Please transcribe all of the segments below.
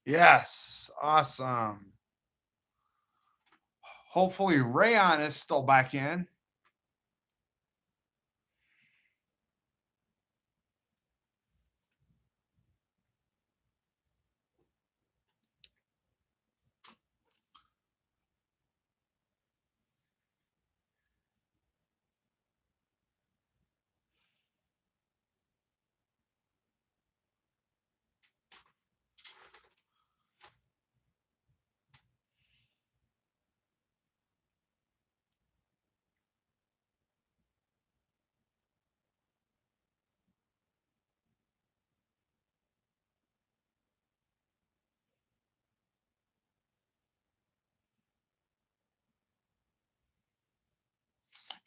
Yes, awesome. Hopefully Rayon is still back in.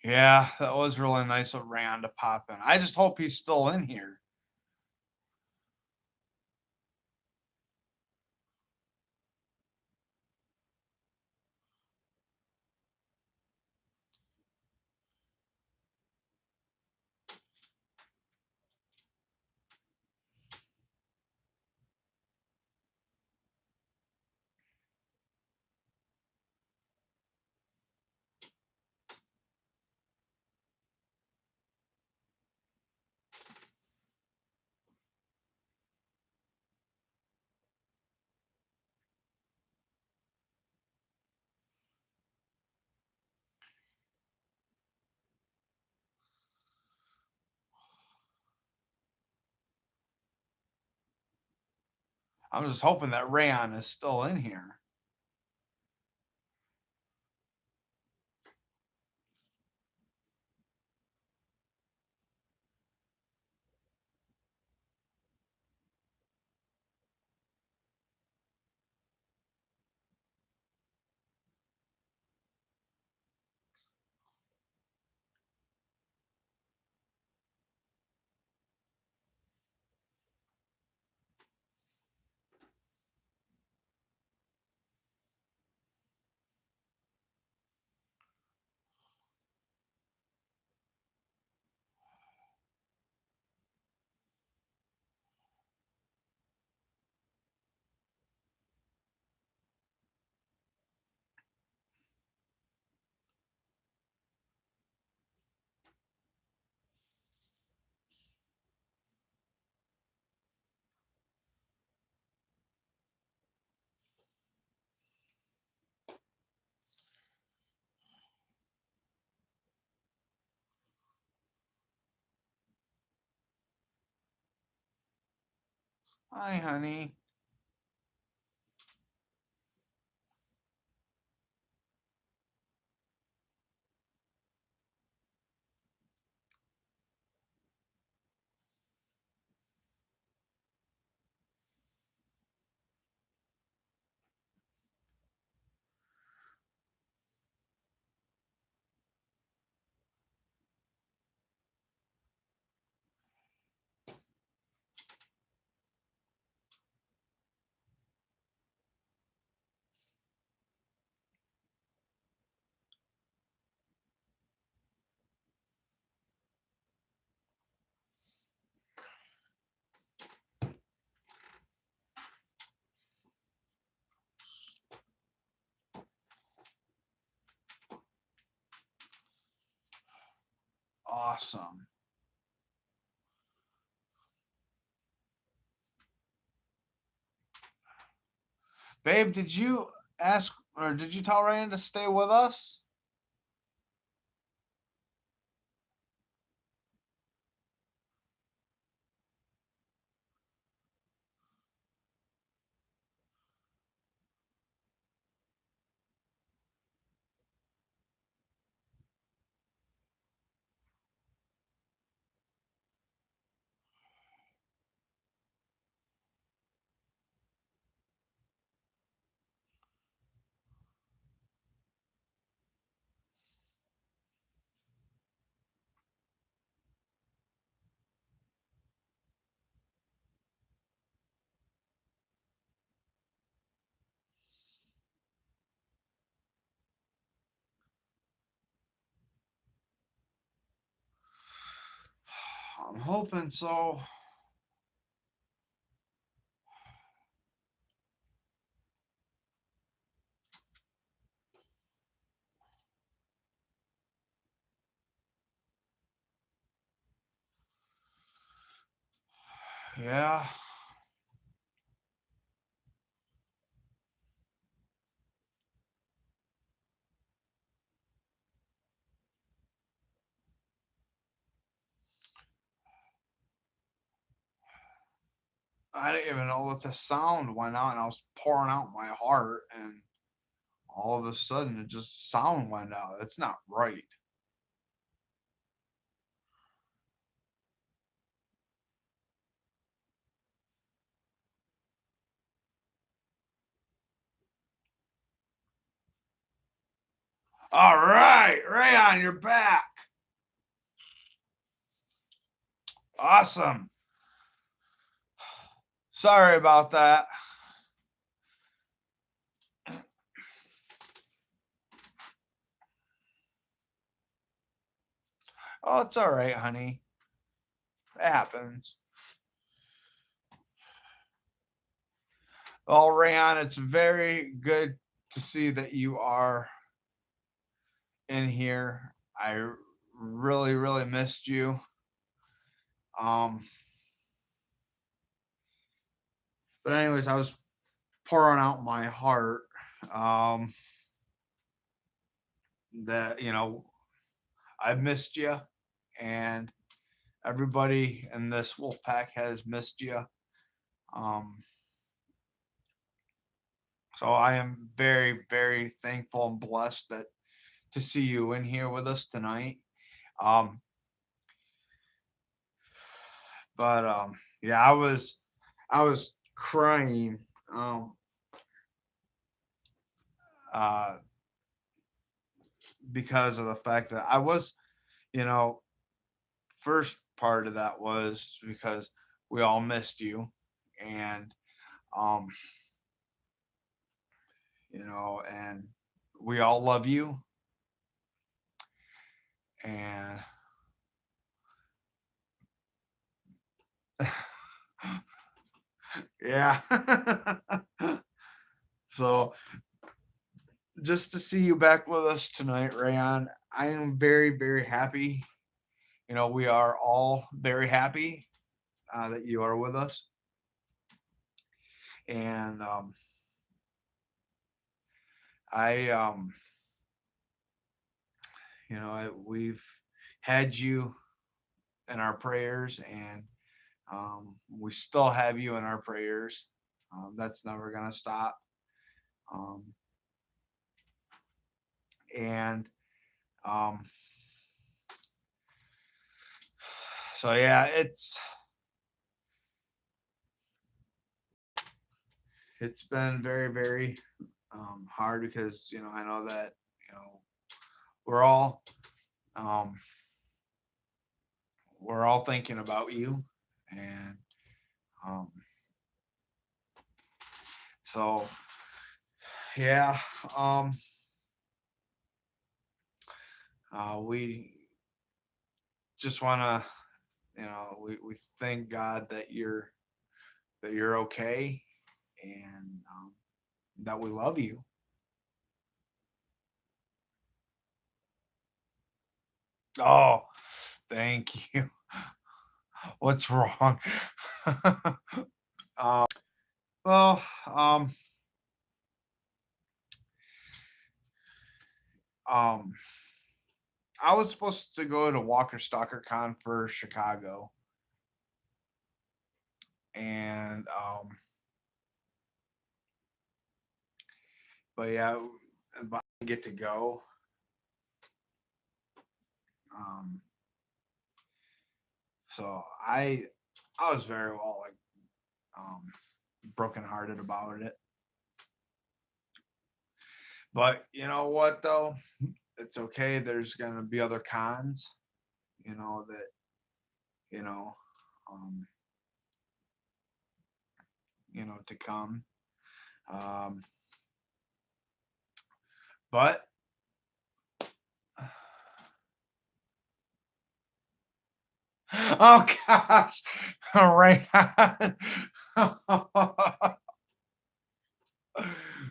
Yeah, that was really nice of Rayon to pop in. I just hope he's still in here. I'm just hoping that Rayon is still in here. Hi, honey. Awesome. Babe, did you ask or did you tell Rayon to stay with us? I'm hoping so. Yeah. I didn't even know that the sound went out, and I was pouring out my heart, and all of a sudden, it just sound went out. It's not right. All right, Rayon, you're back. Awesome. Sorry about that. Oh, it's all right, honey. It happens. Well, Rayon, it's very good to see that you are in here. I really, really missed you. Um, but anyways, I was pouring out my heart. Um, that I missed you, and everybody in this wolf pack has missed you. Um, so I am very, very thankful and blessed that to see you in here with us tonight. Um, but yeah, I was crying um, uh, because of the fact that I was, you know, first part of that was because we all missed you, and um, and we all love you, and yeah. So just to see you back with us tonight, Rayon, I am very, very happy. We are all very happy that you are with us, and I, we've had you in our prayers, and we still have you in our prayers. That's never gonna stop. Um, and um, so yeah, it's been very, very hard because I know that we're all um, we're all thinking about you, and um, so yeah, um, we just want to we thank God that you're okay, and that we love you. Oh, thank you. What's wrong? Well, um, I was supposed to go to Walker Stalker Con for Chicago, and but yeah, but I didn't get to go. Um, so I was very well um brokenhearted about it. But you know what though? It's okay. There's gonna be other cons, that you know, um, to come. Um, but oh gosh, right.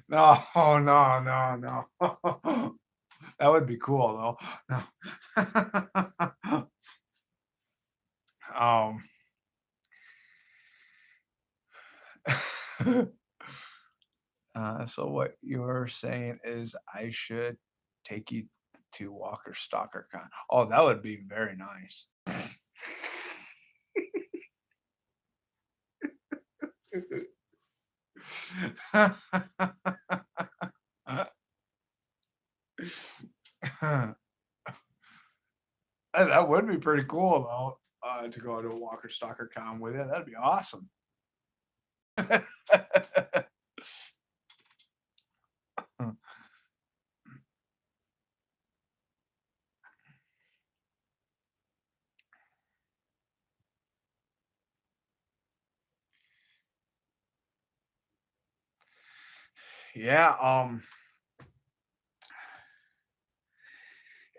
No, no, no, no. That would be cool though. No. um, So what you're saying is I should take you to Walker Stalker Con. Oh, that would be very nice. That would be pretty cool though, to go to a Walker Stalker Con with you. That'd be awesome. Yeah,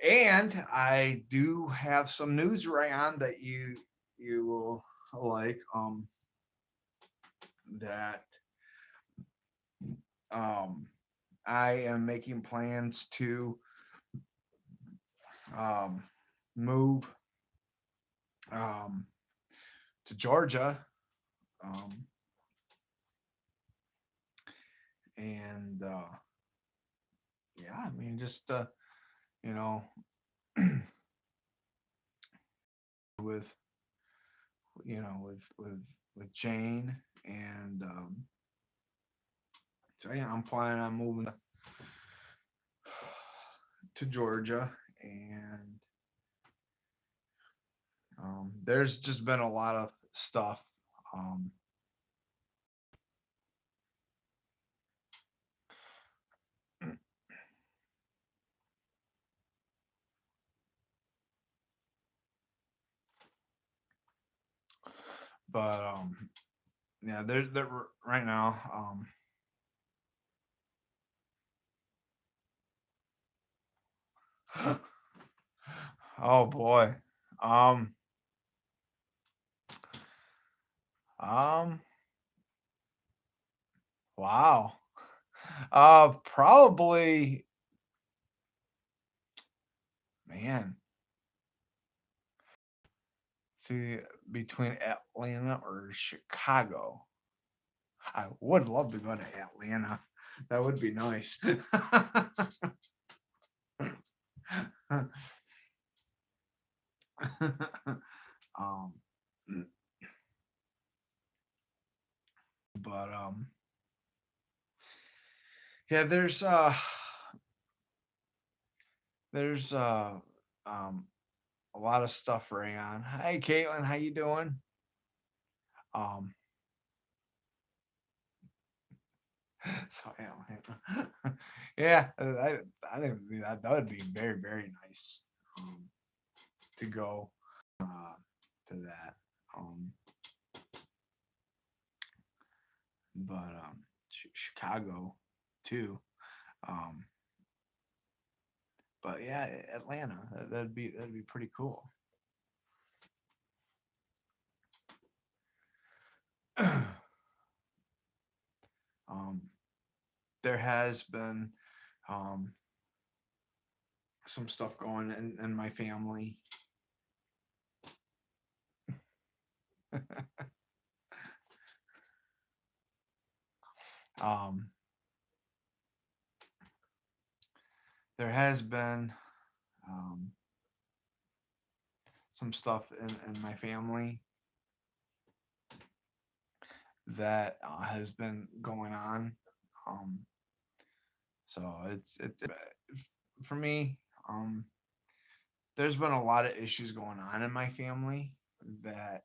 and I do have some news, Rayon, that you will like. That um, I am making plans to um, move um, to Georgia, um, and yeah, I mean, just you know, with with Jane, and so yeah, I'm planning on moving to Georgia, and there's just been a lot of stuff. Um, but yeah, there right now. Oh boy. Um, um, wow. Probably, man. See, between Atlanta or Chicago. I would love to go to Atlanta. That would be nice. um, but yeah, there's um a lot of stuff going on. Hi, Caitlin, how you doing? Um, so yeah, yeah, I think that would be very very nice to go uh, to that. Um, but Chicago too. Um, but yeah, Atlanta, that'd be pretty cool. um, there has been um, some stuff going in my family. um, there has been um, some stuff in my family that has been going on. Um, so for me. There's been a lot of issues going on in my family that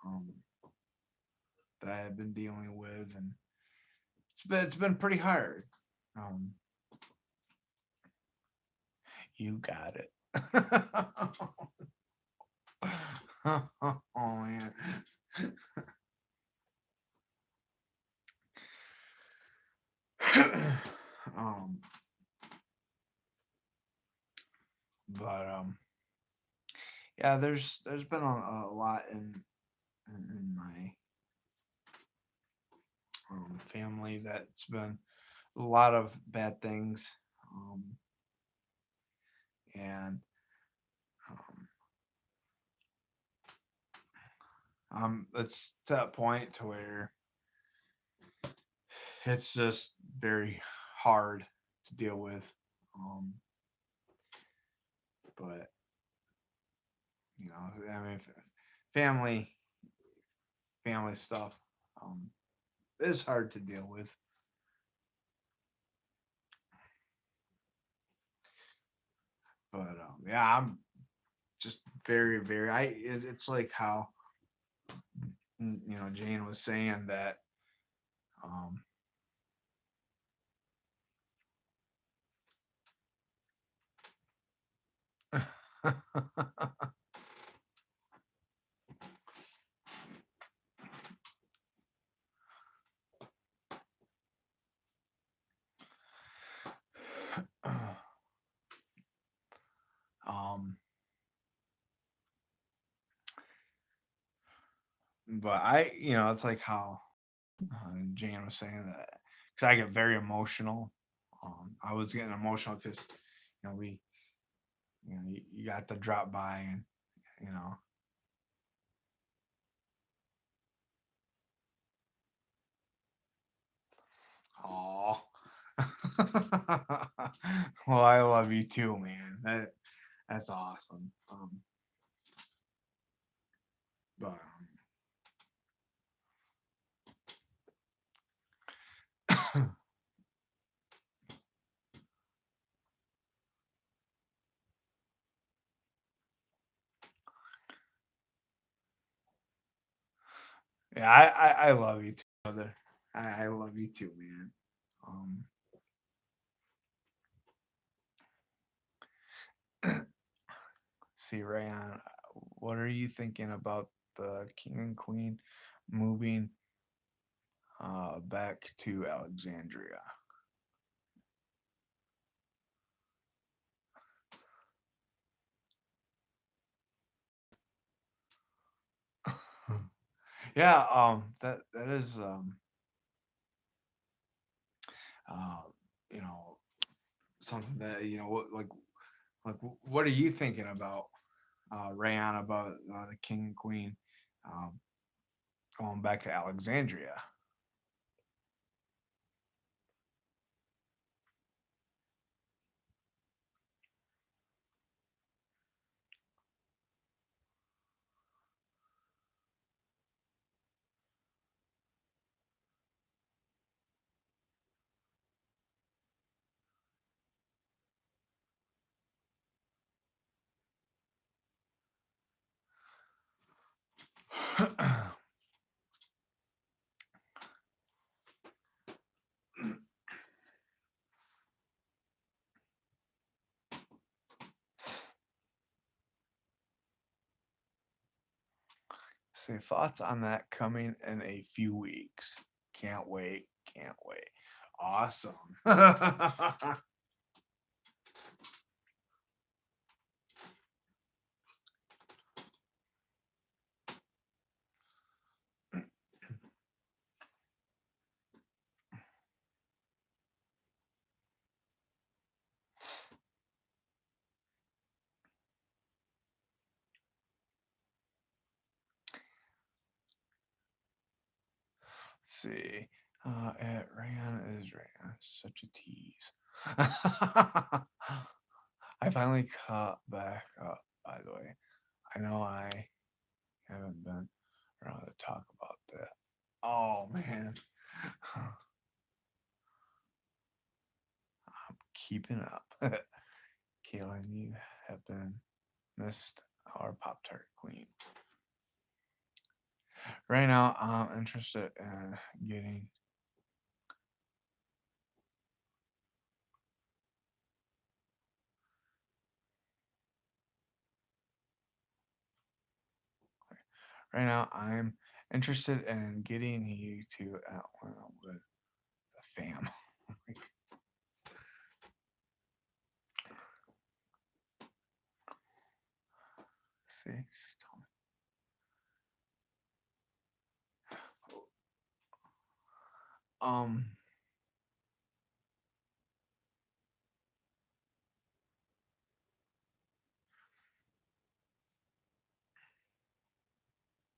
um, that I've been dealing with, and it's been pretty hard. Um, you got it. Oh man. um, but yeah, there's been a lot in my family that's been a lot of bad things, um, and um, it's to that point to where it's just very hard to deal with. Um, but I mean, family, family stuff um, is hard to deal with. But yeah, I'm just very, very. It's like how Jane was saying that. Um, um, but it's like how Jane was saying that because I get very emotional. I was getting emotional because we you got to drop by and you know oh well I love you too, man. That's awesome. But yeah, I love you too, brother. I love you too, man. Um, see, Rayan, what are you thinking about the king and queen moving back to Alexandria? Yeah, that is uh, you know something that what are you thinking about Rayan about the king and queen um, going back to Alexandria? Say thoughts on that coming in a few weeks. Can't wait. Can't wait. Awesome. See. Rayan is Rayan. Such a tease. I finally caught back up, by the way. I know I haven't been around to talk about that. Oh, man. I'm keeping up. Kaylin, you have been missed our Pop Tart Queen. Right now, I'm interested in getting. Right now, I'm interested in getting you to Atlanta with the fam. See, just tell me. Um,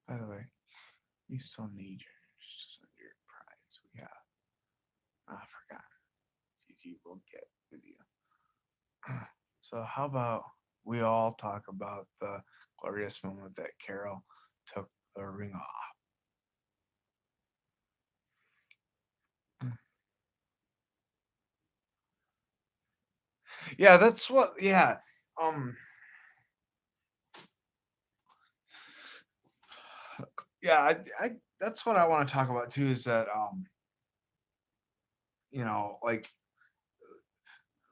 by the way, you still need your send your prize. We have I forgot. He will get with you. So how about we all talk about the glorious moment that Carol took the ring off? Yeah, that's what. Yeah, um, yeah. That's what I want to talk about too. Is that like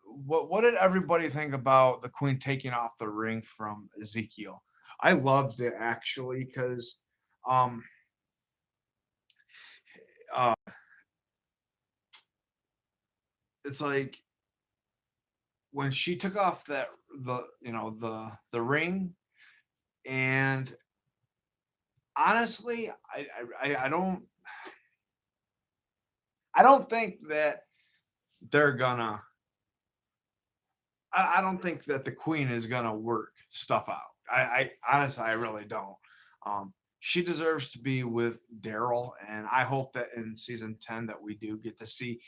what did everybody think about the queen taking off the ring from Ezekiel? I loved it actually because um uh it's like when she took off the ring, and honestly I don't think that they're gonna I don't think that the queen is gonna work stuff out. I honestly I really don't. She deserves to be with Daryl, and I hope that in season 10 that we do get to see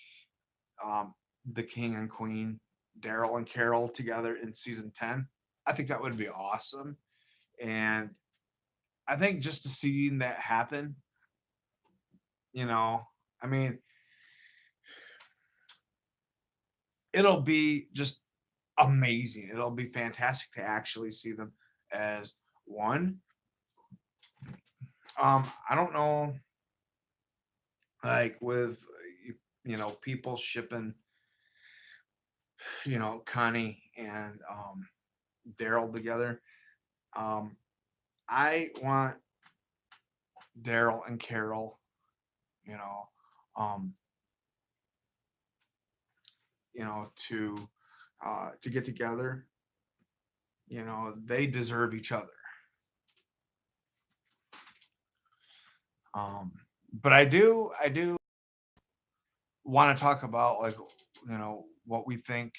um, the king and queen, Daryl and Carol together in season 10. I think that would be awesome. And I think just to seeing that happen, you know, I mean, it'll be just amazing. It'll be fantastic to actually see them as one. I don't know, like with people shipping, Connie and Daryl together. Um, I want Daryl and Carol, you know, um, to get together. They deserve each other. Um, but I do want to talk about like what we think.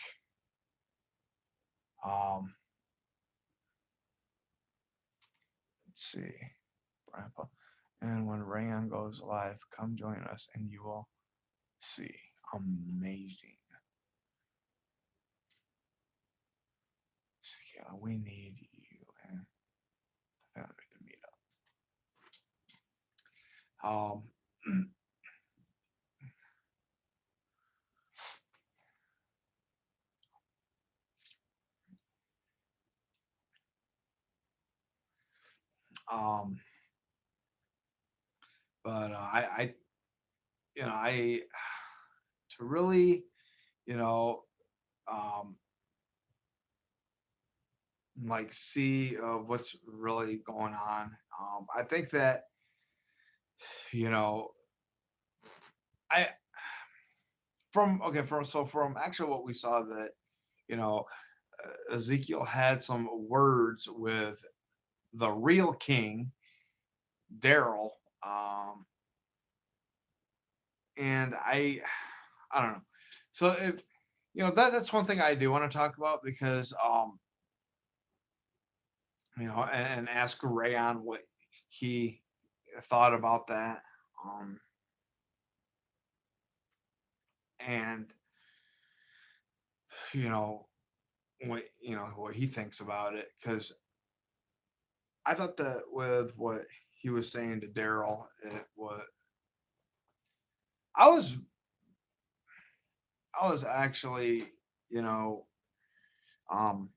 Um, let's see, Grandpa. And when Rayon goes live, come join us, and you will see amazing. So, yeah, we need you and family to meet up. Um, but I to really, you know, um, like see what's really going on. I think that you know, I from actually what we saw that you know Ezekiel had some words with the real king Daryl, um, and I don't know. So if that's one thing I do want to talk about because and ask Rayon what he thought about that, um, and you know what he thinks about it because I thought that with what he was saying to Daryl, it was I was I was actually you know um,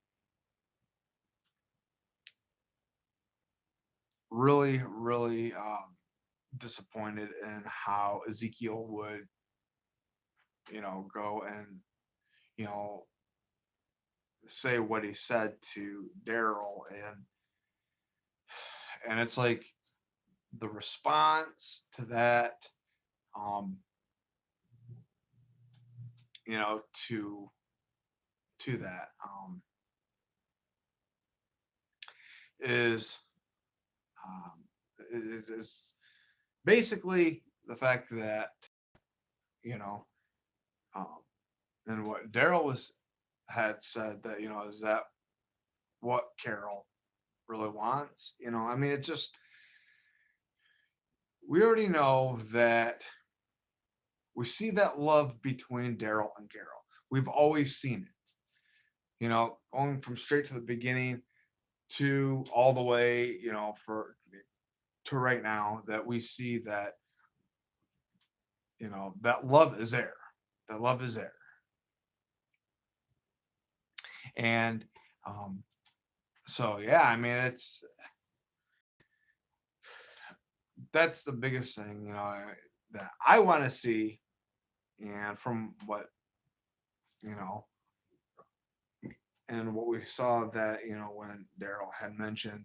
really disappointed in how Ezekiel would go and you know say what he said to Daryl, and it's like the response to that, um, to that is um, is basically the fact that you know um, and what Daryl was had said that is that what Carol really wants. I mean, it just we already know that We see that love between Daryl and Carol. We've always seen it. Going from straight to the beginning to all the way, for to right now, that we see that, that love is there. That love is there. And um, so yeah, I mean, that's the biggest thing, that I want to see. And from what, you know, and what we saw, that, when Daryl had mentioned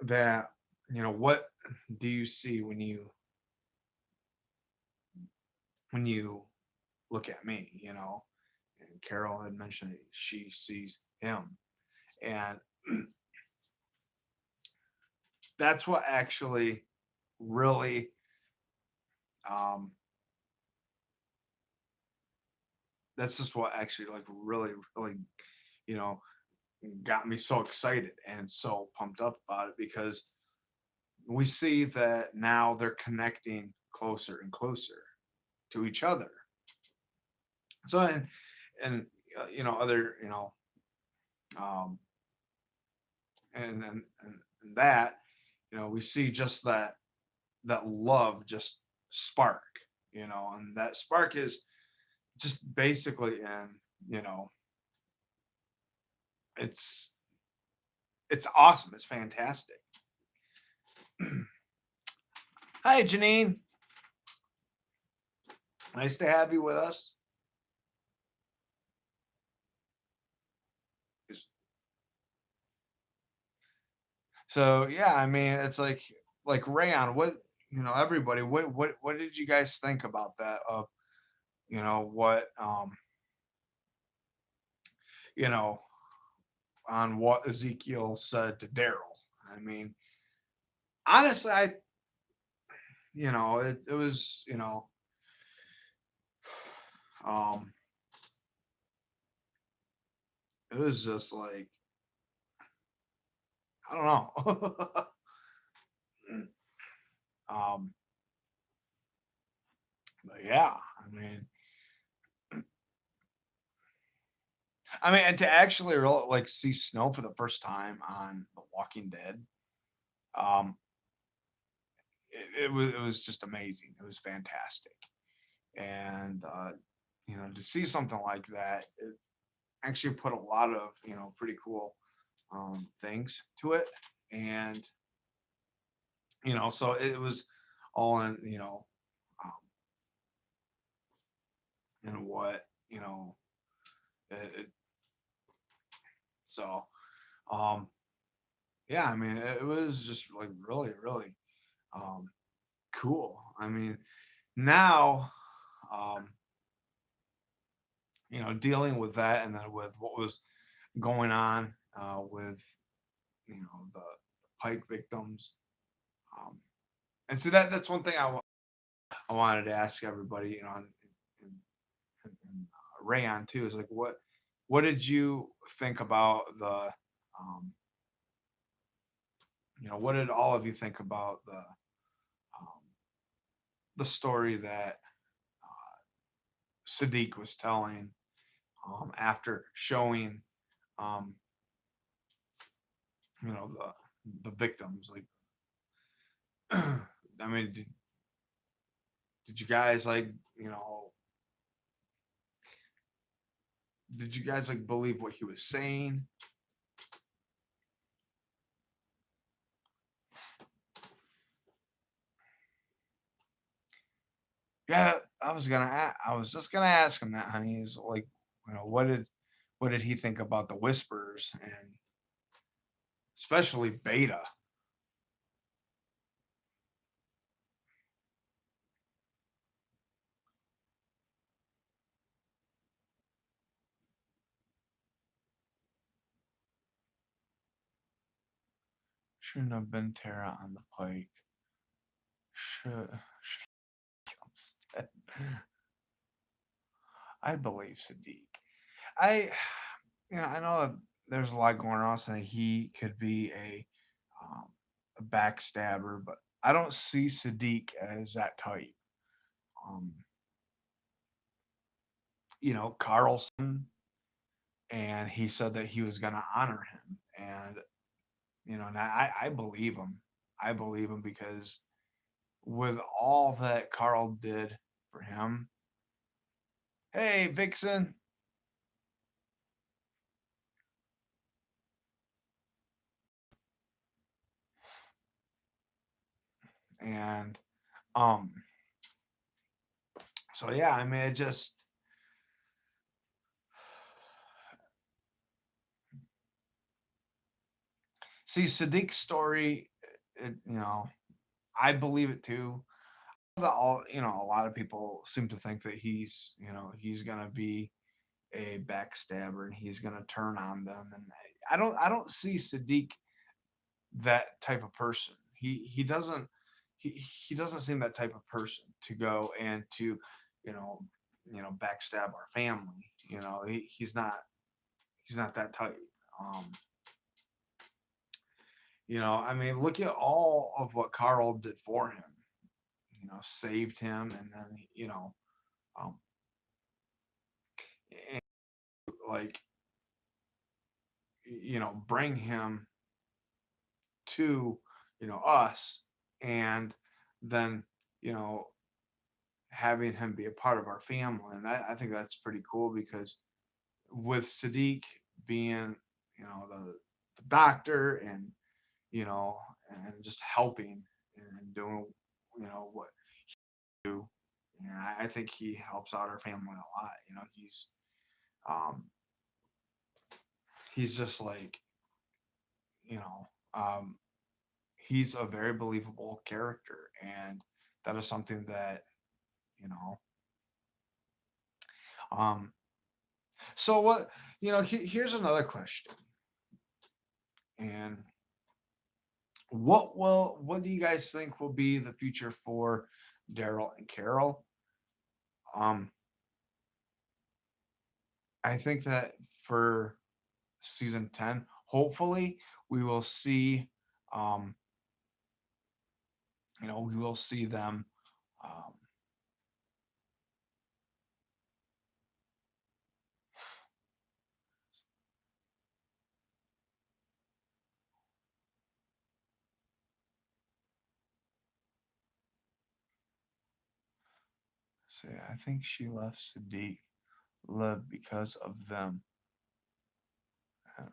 that, what do you see when you look at me, and Carol had mentioned that she sees him. And that's what actually really, um, that's just what actually, like, really, really, you know, got me so excited and so pumped up about it, because we see that now they're connecting closer and closer to each other. So, and other, um, and that, we see just that love just spark, and that spark is just basically in, you know, it's it's awesome. It's fantastic. Hi, Janine. Nice to have you with us. So yeah, I mean, it's like Rayon. What, everybody. What did you guys think about that? Of, what, you know on what Ezekiel said to Daryl. I mean, honestly, it was, um, it was just like, I don't know. um, but yeah, and to actually really, like, see snow for the first time on The Walking Dead, um, it was just amazing. It was fantastic, and to see something like that, it actually put a lot of, pretty cool, things to it. And so it was all in, um, in what, it, so um yeah, I mean, it was just like really, really, um cool. I mean, now, um dealing with that, and then with what was going on, with, the Pike victims. And so that's one thing I wanted to ask everybody, and Rayon too, is like, what did you think about what did all of you think about the story that Sadiq was telling, after showing, um, the victims, like, I mean, did you guys, like, did you guys, like, believe what he was saying? Yeah, I was just gonna ask him that, honey. Is like, what did he think about the whispers, and especially Beta? Shouldn't have been Tara on the Pike. Should instead. I believe Sadiq. I I know that there's a lot going on, saying he could be um, a backstabber, but I don't see Sadiq as that type. Um, Carlson, and he said that he was going to honor him, and and I believe him. I believe him because with all that Carl did for him. Hey, Vixen. And um so yeah, I mean it just see Sadiq's story, I believe it too. A lot of people seem to think that he's gonna be a backstabber and he's gonna turn on them, and I don't see Sadiq that type of person. He doesn't seem that type of person to go and to you know backstab our family. He's not that type. Um, I mean, look at all of what Carl did for him. Saved him, and then um, and, like bring him to us, and then you know having him be a part of our family, and I think that's pretty cool because with Sadiq being the doctor, and you know and just helping and doing what do. Yeah, I think he helps out our family a lot. Um, he's just like you know, um, he's a very believable character, and that is something that you know. Um, so what here's another question, and what do you guys think will be the future for Daryl and Carol? Um, I think that for season 10, hopefully we will see um we will see them um say I think she left Sadiq live because of them. Uh,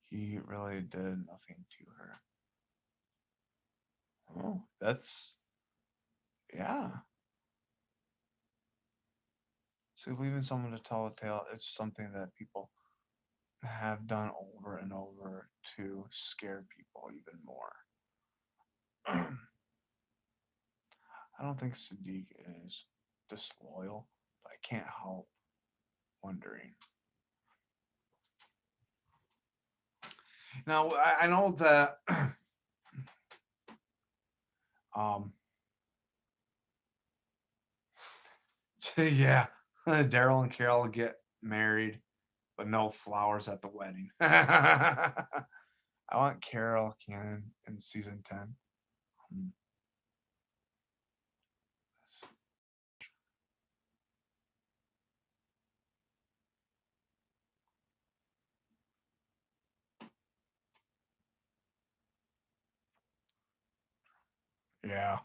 He really did nothing to her. Oh, that's yeah. So leaving someone to tell a tale, it's something that people have done over and over to scare people even more. I don't think Sadiq is disloyal, but I can't help wondering. Now I know that um yeah, Daryl and Carol get married, but no flowers at the wedding. I want Carol Cannon in season 10. Hmm, yeah,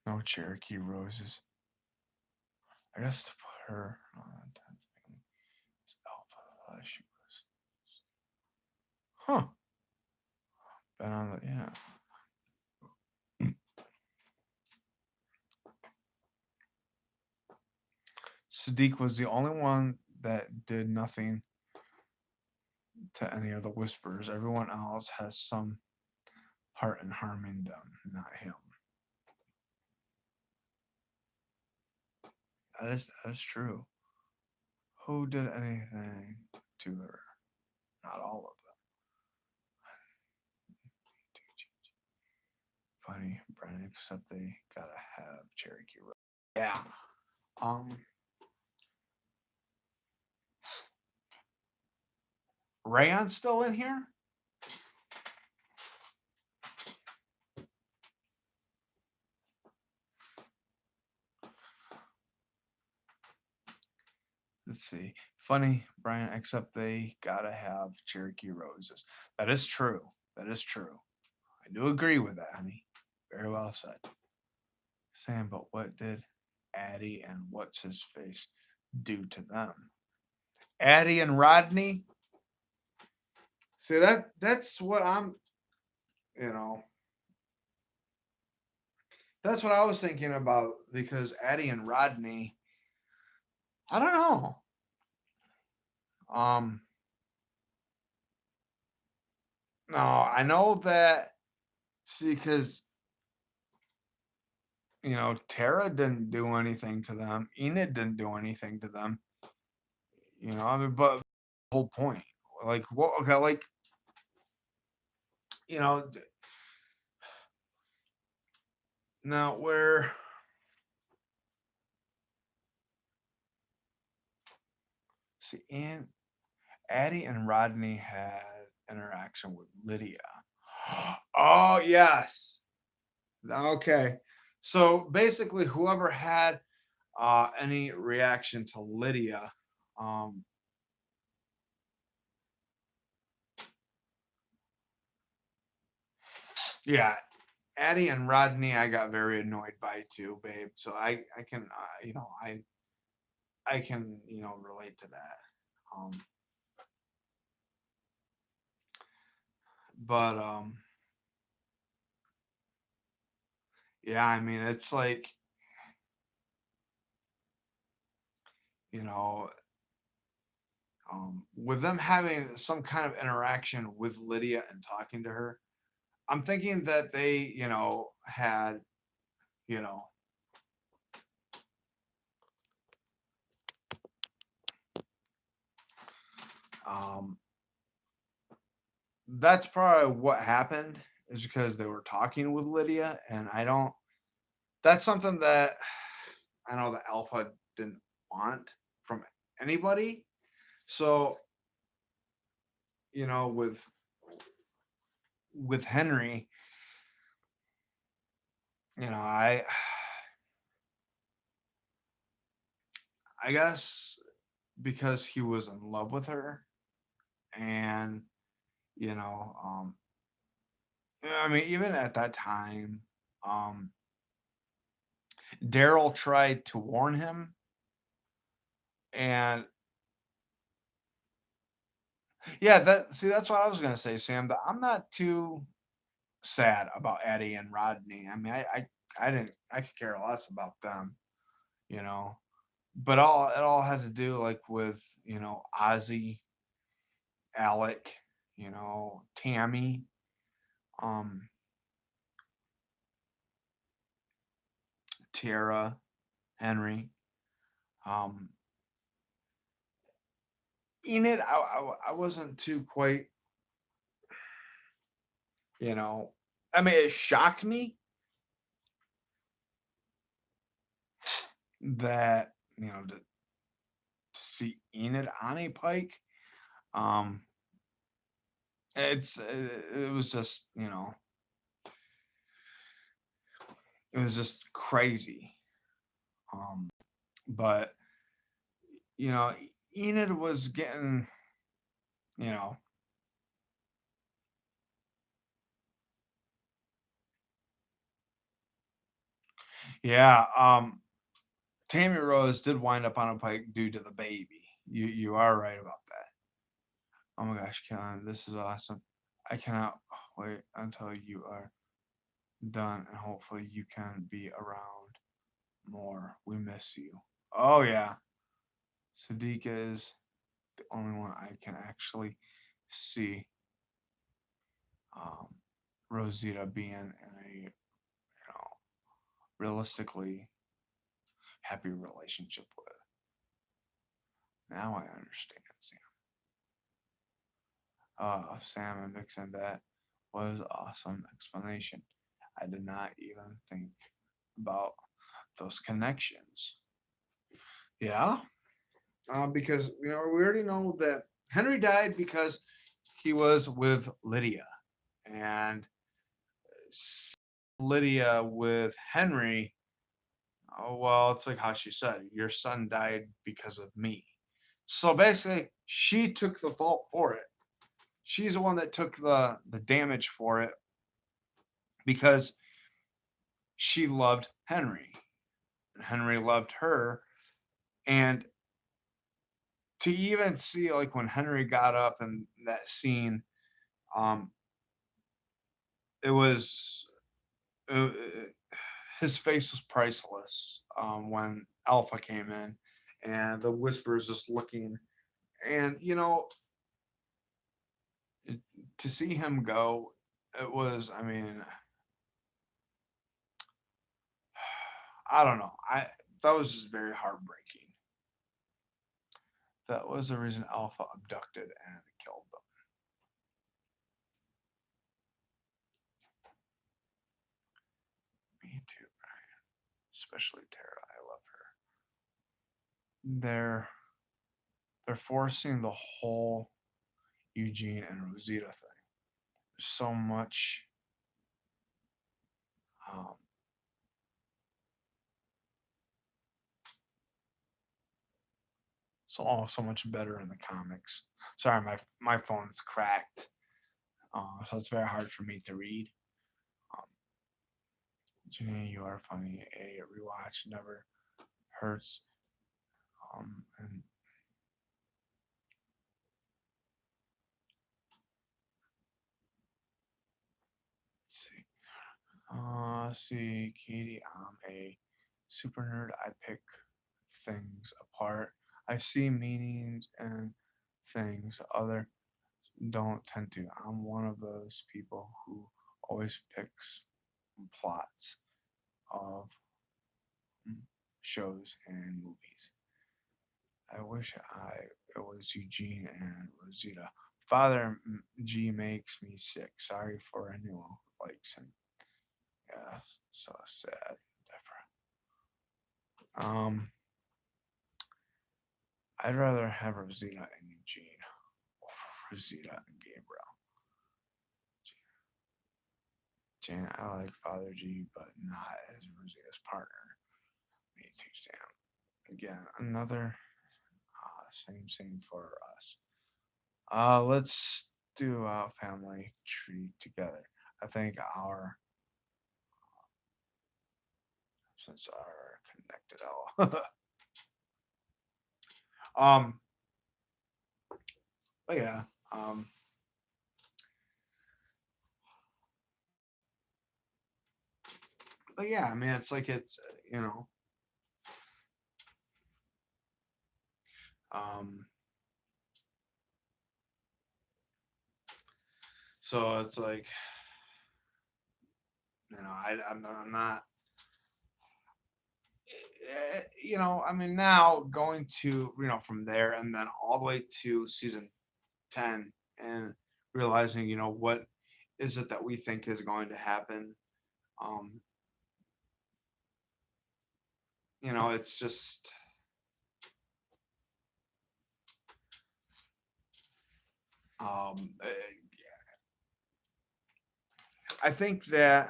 no Cherokee roses. I guess to put her on the 10th thing is Alpha. She was, huh? Been on the yeah. Sadiq was the only one that did nothing to any of the Whisperers. Everyone else has some part in harming them, not him. That is true. Who did anything to her? Not all of them. Funny, Brennan, except they gotta have Cherokee Road. Yeah. Um, Rayon's still in here? Let's see. Funny, Brian, except they gotta have Cherokee roses. That is true. That is true. I do agree with that, honey. Very well said. Sam, but what did Addie and what's his face do to them? Addie and Rodney? See that's what I'm you know that's what I was thinking about because Addie and Rodney, I don't know. Um no, I know that see because Tara didn't do anything to them. Enid didn't do anything to them. I mean, but the whole point, like, what? Okay, like, you know, now where see, and Addie and Rodney had interaction with Lydia. Oh yes. Okay. So basically, whoever had any reaction to Lydia, um, yeah, Addie and Rodney, I got very annoyed by too, babe. So I can, I can, relate to that. Um, but yeah, I mean, it's like, you know, with them having some kind of interaction with Lydia and talking to her, I'm thinking that they, had, you know, um, that's probably what happened is because they were talking with Lydia, and I don't. That's something that I know that Alpha didn't want from anybody. So, with Henry, I guess because he was in love with her, and you know, I mean, even at that time, um, Daryl tried to warn him, and yeah, that's what I was gonna say, Sam. That I'm not too sad about Eddie and Rodney. I mean, I didn't, I could care less about them, you know. But it all had to do like with Ozzy, Alec, Tammy, um, Tara, Henry, um, Enid. I wasn't too quite, you know. I mean, it shocked me that to see Enid on a pike. Um, it was just it was just crazy. But you know, Enid was getting you know yeah. Tammy Rose did wind up on a pike due to the baby. You are right about that. Oh my gosh, Kellen, this is awesome. I cannot wait until you are done, and hopefully you can be around more. We miss you. Oh yeah, Sadiqa is the only one I can actually see um, Rosita being in a realistically happy relationship with. Now I understand, Sam. Sam and Vixen, that was awesome explanation. I did not even think about those connections. Yeah, because we already know that Henry died because he was with Lydia, and Lydia with Henry. Oh well, it's like how she said, "Your son died because of me." So basically, she took the fault for it. She's the one that took the damage for it because she loved Henry and Henry loved her. And to even see like when Henry got up in that scene, um, it was uh, his face was priceless when Alpha came in, and the Whisperers just looking, and to see him go, it was. I mean, I don't know. That was just very heartbreaking. That was the reason Alpha abducted and killed them. Me too, especially Tara. I love her. They're they're forcing the whole Eugene and Rosita thing. There's so much. Um, so much better in the comics. Sorry, my phone's cracked, so it's very hard for me to read. Um, Jenny, you are funny. A rewatch never hurts. And let's see. See, Katie, I'm a super nerd. I pick things apart. I see meanings and things other don't tend to. I'm one of those people who always picks plots of shows and movies. I wish it was Eugene and Rosita. Father G makes me sick. Sorry for anyone who likes him. Yeah, so sad. Um, I'd rather have Rosita and Eugene over Rosita and Gabriel. Jane, I like Father G, but not as Rosita's partner. Me too, Sam. Again, another same for us. Let's do a family tree together. I think our since our connected all. um, but yeah. Um, but yeah. I mean, it's like it's you know. Um, so it's like I'm not. I mean, now going to from there and then all the way to season 10 and realizing what is it that we think is going to happen. Um, it's just eh, I think that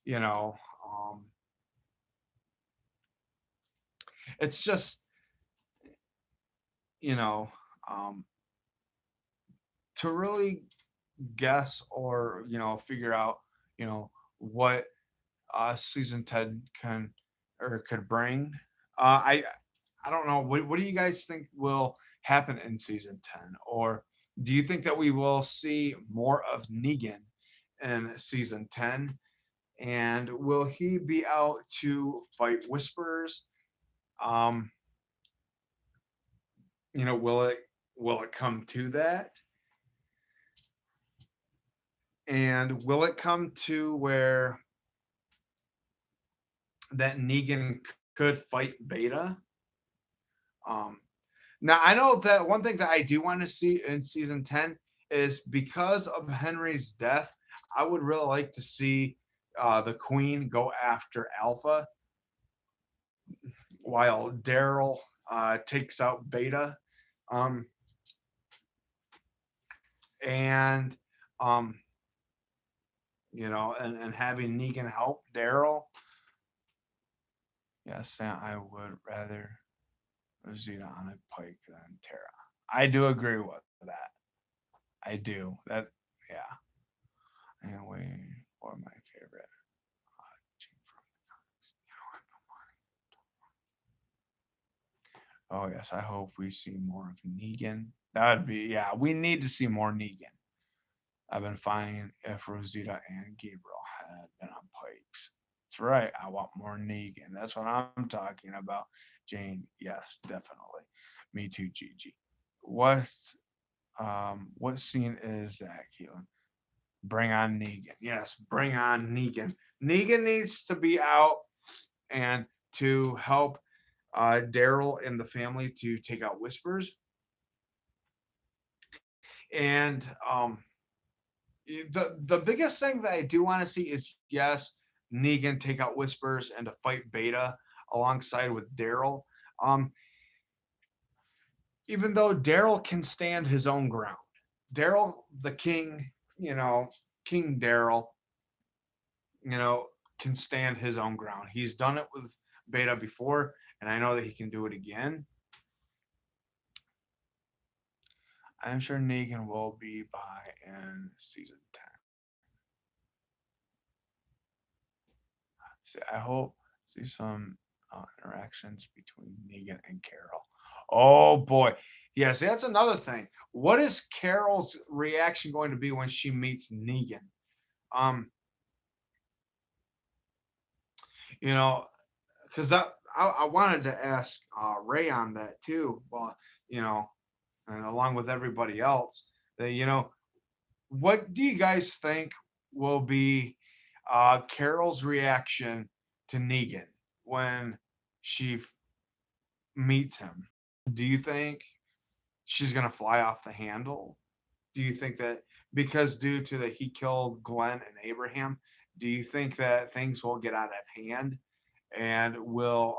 you know um, it's just you know um, to really guess or figure out what season 10 can or could bring. I don't know. What do you guys think will happen in season 10? Or do you think that we will see more of Negan in season 10? And will he be out to fight Whisperers? Um, will it come to that? And will it come to where that Negan could fight Beta? Um, Now I know that one thing that I do want to see in season 10 is because of Henry's death, I would really like to see the Queen go after Alpha while Daryl takes out Beta. Um, and um, and having Negan help Daryl. Yes, I would rather. Rosita on a pike than Tara. I do agree with that. I do. That yeah. Anyway, what my favorite team from? Oh yes, I hope we see more of Negan. That'd be yeah. We need to see more Negan. I've been fine if Rosita and Gabriel had been on pikes. That's right. I want more Negan. That's what I'm talking about. Jane, yes, definitely. Me too, Gigi. What what scene is that, Keelan? Bring on Negan. Yes, bring on Negan. Negan needs to be out and to help Daryl and the family to take out whispers. And the biggest thing that I do want to see is yes, Negan take out whispers and to fight Beta alongside with Daryl. Um, even though Daryl can stand his own ground, Daryl the king, King Daryl, you know, can stand his own ground. He's done it with Beta before, and I know that he can do it again. I'm sure Negan will be by in season 10. See, I hope see some interactions between Negan and Carol. Oh boy. Yeah, see, that's another thing. What is Carol's reaction going to be when she meets Negan? Um, you know, because that I wanted to ask Ray on that too. Well, you know, and along with everybody else, that what do you guys think will be Carol's reaction to Negan when she meets him? Do you think she's gonna fly off the handle? Do you think that because due to that he killed Glenn and Abraham, do you think that things will get out of hand and will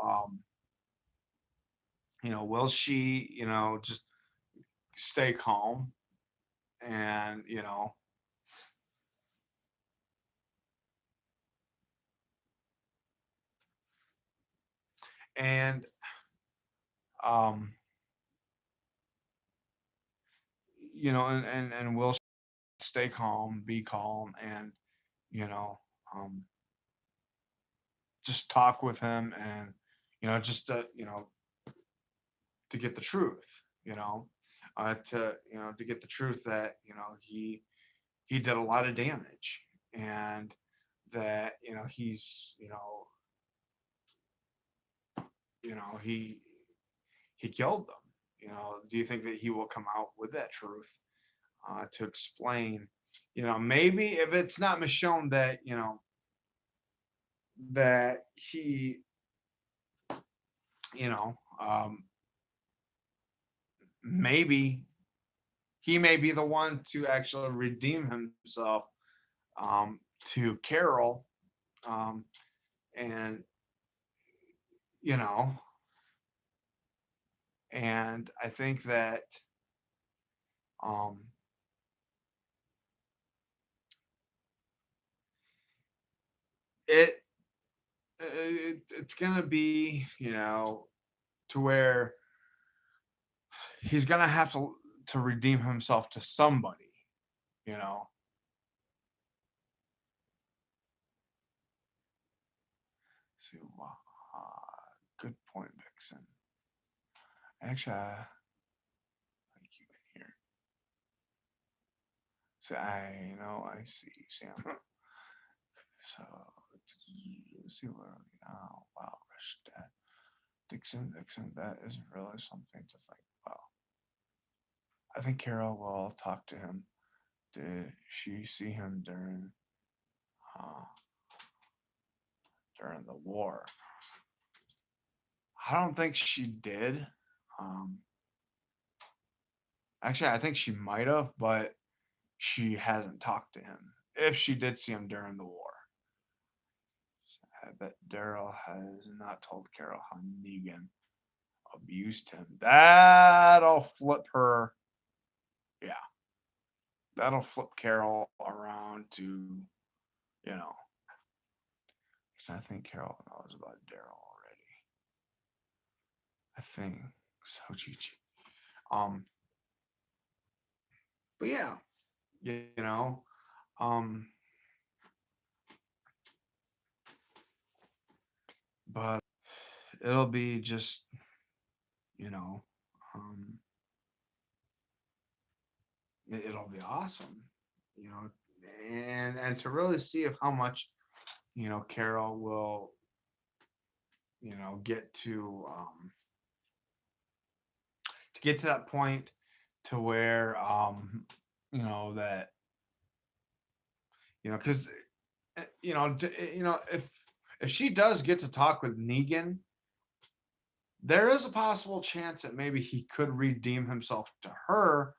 she just stay calm and and um and will stay calm, be calm, and you know um just talk with him and just to get the truth, to get the truth that he did a lot of damage and that he's he killed them. Do you think that he will come out with that truth to explain? Maybe if it's not Michonne that that he you know maybe he may be the one to actually redeem himself to Carol, um, and you know, and I think that um, it, it's gonna be to where he's gonna have to redeem himself to somebody, you know. So, good point, Vixen. Actually, like you in here. So I know I see Sam. So see where are we now? Wow, Rashad. Dixon, that is really something to think about. I think Carol will talk to him. Did she see him uh, during the war? I don't think she did. Um, Actually, I think she might have, but she hasn't talked to him. If she did see him during the war, I bet Daryl has not told Carol how Negan abused him. That'll flip her. Yeah, that'll flip Carol around to, you know, because I think Carol knows about Daryl already. I think. So Chi. Um, but yeah, you know, um, but it'll be just, you know, um, it'll be awesome, you know, and to really see if how much, Carol will, get to get to that point to where, that, because, if she does get to talk with Negan, there is a possible chance that maybe he could redeem himself to her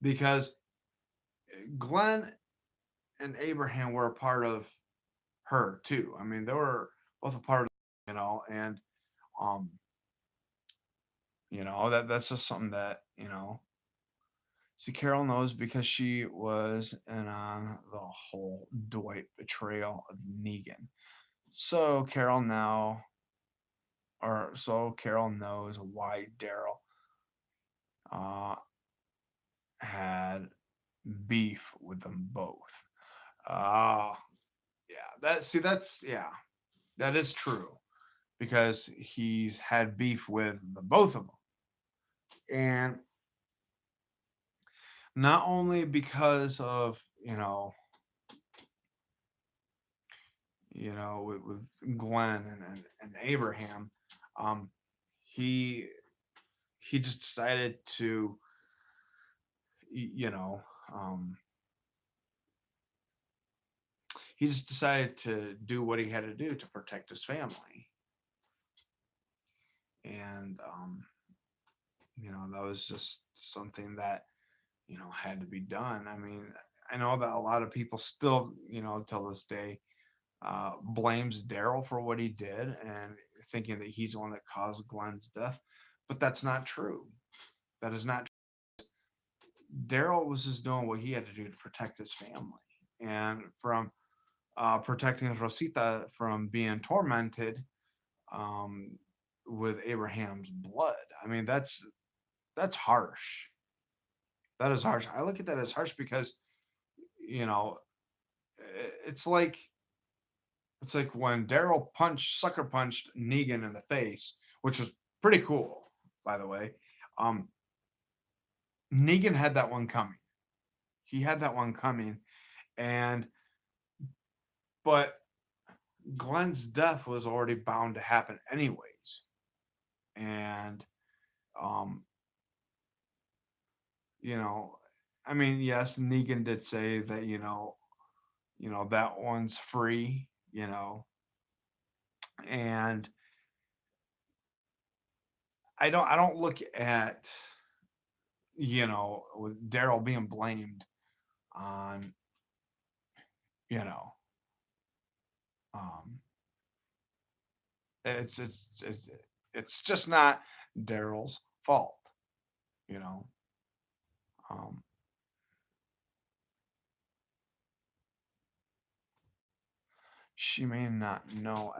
because Glenn and Abraham were a part of her too. I mean, they were both a part of, and um, that's just something that, see, Carol knows because she was in on the whole Dwight betrayal of Negan. So Carol now, or so Carol knows why Daryl uh, had beef with them both. Ah, yeah. Yeah, that is true because he's had beef with the both of them, and not only because of with Glenn and Abraham, um, he he just decided to you know um, he just decided to do what he had to do to protect his family, and that was just something that had to be done. I mean, I know that a lot of people still till this day blames Daryl for what he did and thinking that he's the one that caused Glenn's death, but that's not true. That is not. Daryl was just doing what he had to do to protect his family and from protecting Rosita from being tormented um, with Abraham's blood. I mean, that's harsh. That is harsh. I look at that as harsh because you know it's like when Daryl sucker punched Negan in the face, which was pretty cool, by the way. Um, Negan had that one coming. He had that one coming, and but Glenn's death was already bound to happen anyways. And um, you know, I mean, yes, Negan did say that that one's free, and I don't look at with Daryl being blamed on you know um it's just not Daryl's fault, you know. Um, she may not know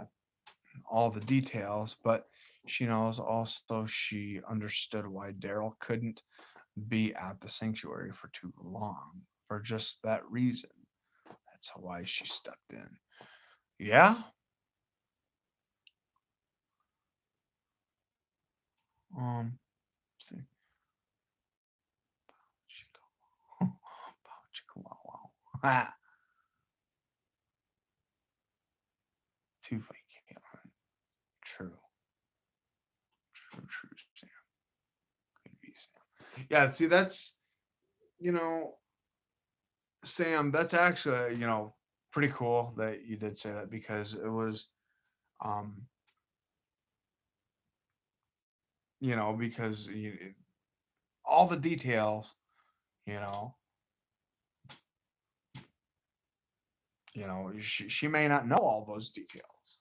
all the details, but she knows also she understood why Daryl couldn't be at the sanctuary for too long for just that reason. That's why she stepped in. Yeah. Um. See. Ah, too funny, Caitlin. True. True. True. Sam. Could be Sam. Yeah. See, that's you know Sam, that's actually, pretty cool that you did say that because it was, um, because all the details, you know, she may not know all those details.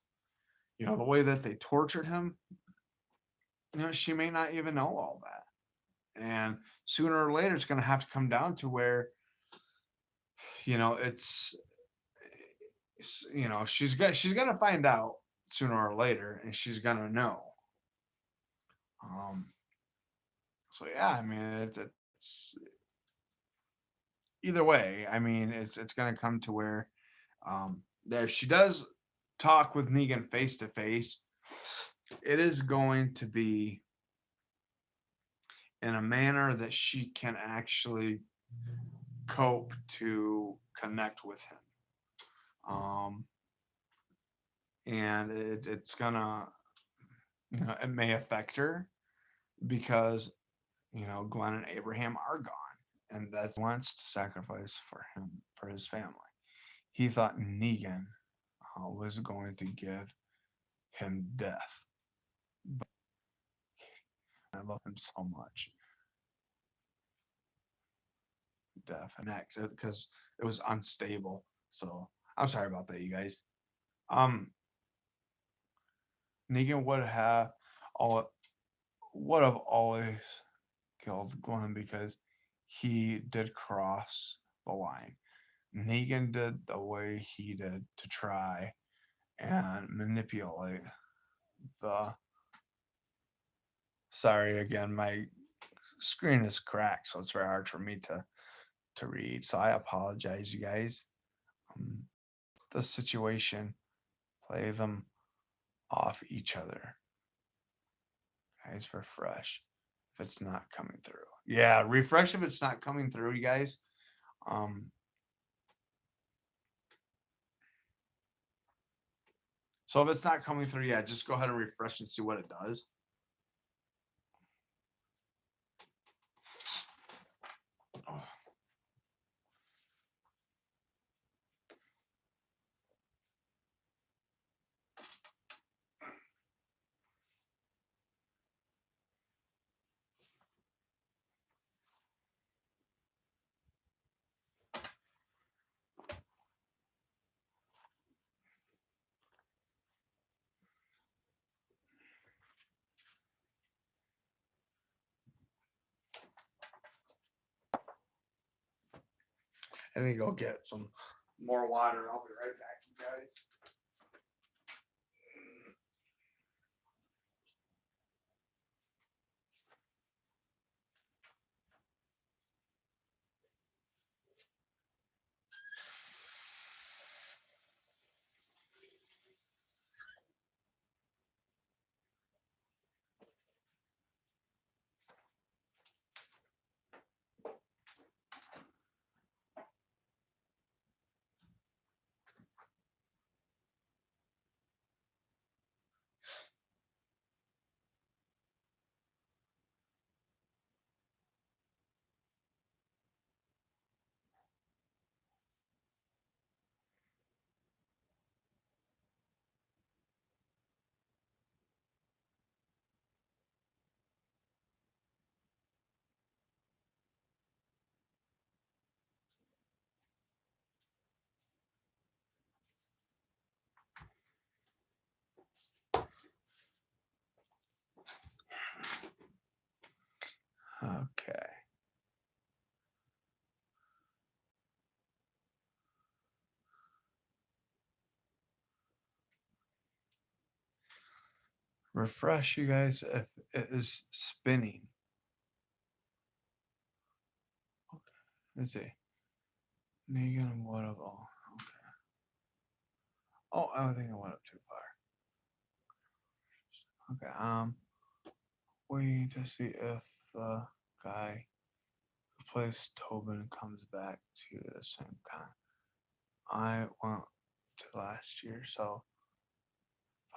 The way that they tortured him, she may not even know all that. And sooner or later, it's going to have to come down to where, it's, she's gonna find out sooner or later, and she's gonna know. Um, So yeah, I mean, it's either way. I mean, it's gonna come to where if she does talk with Negan face to face, it is going to be in a manner that she can actually cope to connect with him. Um, and it's gonna, it may affect her because, Glenn and Abraham are gone, and that's wants to sacrifice for him, for his family. He thought Negan was going to give him death. I love him so much. Death and next because it was unstable. So I'm sorry about that, you guys. Um, Negan all would have always killed Glenn because he did cross the line. Negan did the way he did to try and manipulate the. Sorry again, my screen is cracked, so it's very hard for me to read. So I apologize, you guys. Um, the situation, play them off each other. Guys, refresh if it's not coming through. Yeah, refresh if it's not coming through, you guys. Um, so if it's not coming through, yeah, just go ahead and refresh and see what it does. Oh, I need to go get some more water. I'll be right back, you guys. Okay. Refresh, you guys, if it is spinning. Okay. Let's see. Negan, what of all? Okay. Oh, I think I went up too far. Okay. Waiting to see if the guy who plays Tobin comes back to the same con. I went to last year, so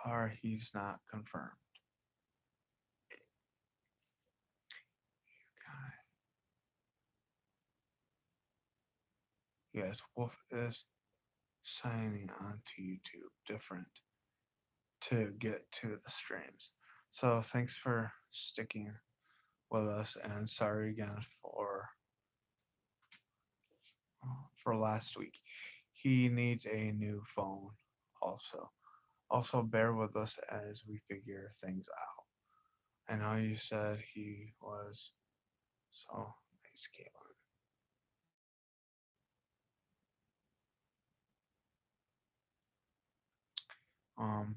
far he's not confirmed. Okay. Yes, Wolf is signing on to YouTube different to get to the streams. So thanks for sticking with us, and sorry again for last week. He needs a new phone also. Also bear with us as we figure things out. I know you said he was so nice, Caitlin. Um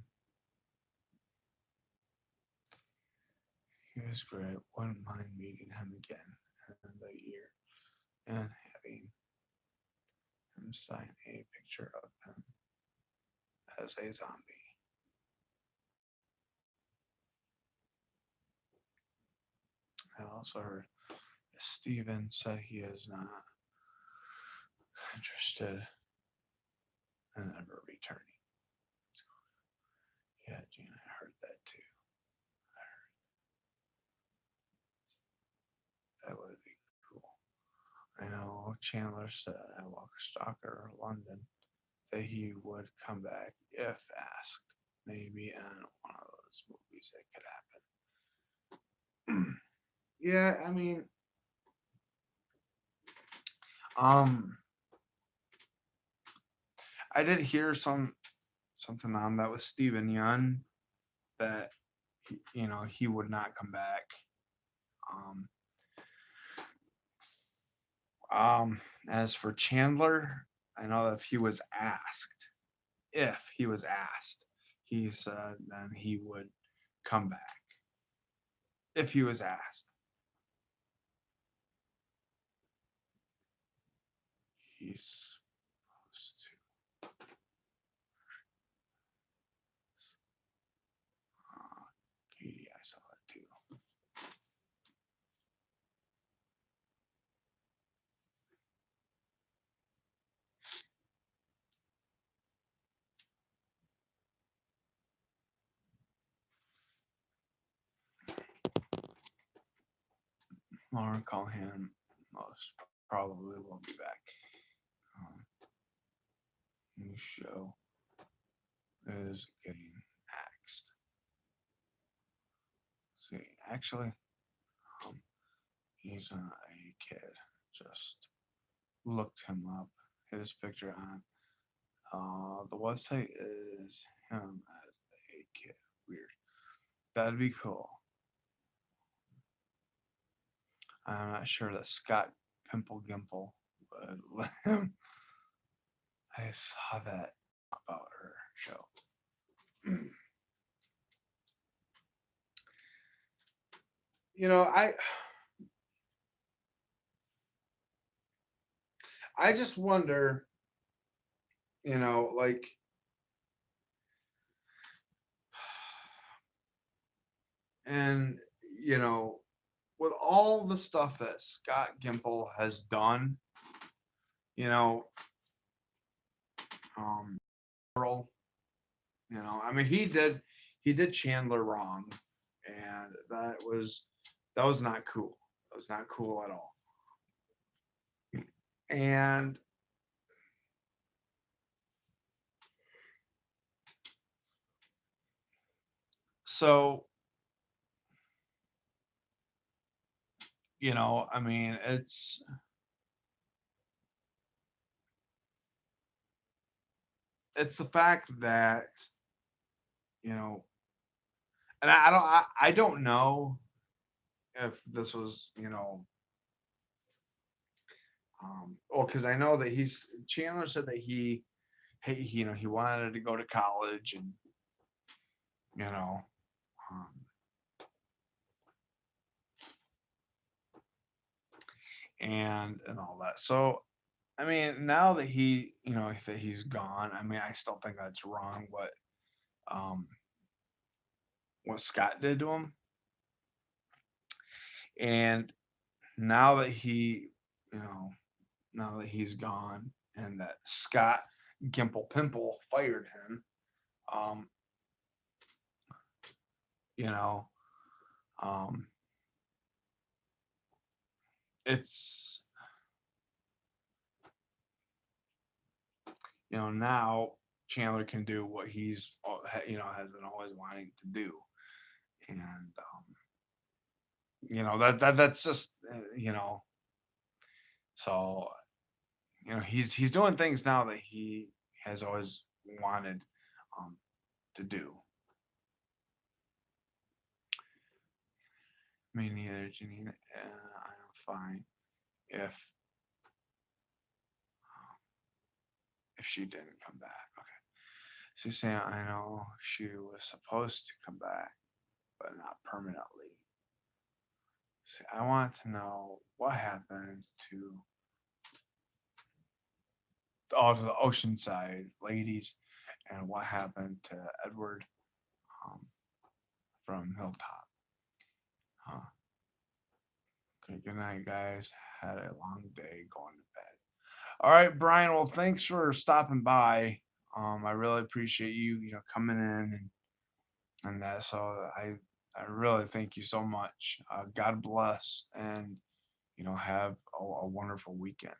He was great. Wouldn't mind meeting him again in the year and having him sign a picture of him as a zombie. I also heard Steven said he is not interested in ever returning. Yeah, Gene, I heard that too. That would be cool. I know Chandler said at Walker Stalker London that he would come back if asked. Maybe in one of those movies that could happen. Yeah, I mean, um, I did hear something on that with Steven Yeun that he would not come back. Um, as for Chandler, I know that if he was asked, he said then he would come back if he was asked. He's supposed to. Katie, I saw that too. Lauren Callahan most probably will be back. Um, New show is getting axed. See, actually, um, he's not a kid. Just looked him up. His picture on the website is him as a kid. Weird. That'd be cool. I'm not sure that Scott Pimple Gimple would let him. I saw that about her show. you know, I I just wonder, like and you know, with all the stuff that Scott Gimple has done, you know, Earl, I mean he did Chandler wrong, and that was not cool. That was not cool at all. And so, I mean, it's the fact that, you know, and I don't know if this was, well, because I know that Chandler said that he wanted to go to college and, you know, um, and all that. So, I mean, now that that he's gone, I mean, I still think that's wrong um what Scott did to him. And now that you know, now that he's gone and that Scott Gimple Pimple fired him, um, you know, um, it's now Chandler can do what has been always wanting to do, and that's just so he's doing things now that he has always wanted um, to do. Me neither, Janine. I'm fine if she didn't come back. Okay. So she's saying I know she was supposed to come back, but not permanently. I want to know what happened to to the Oceanside ladies, and what happened to Edward um, from Hilltop. Huh. Okay, good night, guys. Had a long day going to bed. All right, Brian. Well, thanks for stopping by. I really appreciate you coming in and that. So I really thank you so much. God bless, and have a wonderful weekend.